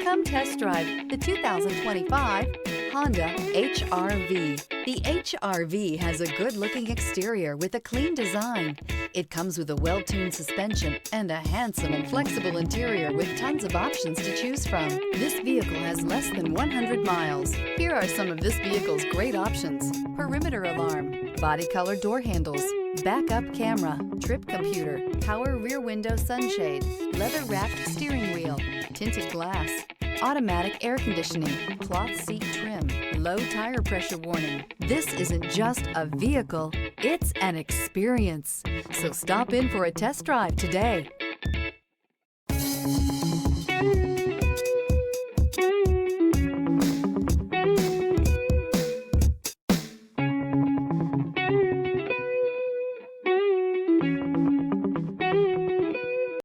Come test drive the 2025 Honda HR-V. The HR-V has a good-looking exterior with a clean design. It comes with a well-tuned suspension and a handsome and flexible interior with tons of options to choose from. This vehicle has less than 100 miles. Here are some of this vehicle's great options: perimeter alarm, body color door handles, backup camera, trip computer, power rear window sunshade, leather-wrapped steering wheel, tinted glass, automatic air conditioning, cloth seat trim, low tire pressure warning. This isn't just a vehicle, it's an experience. So stop in for a test drive today.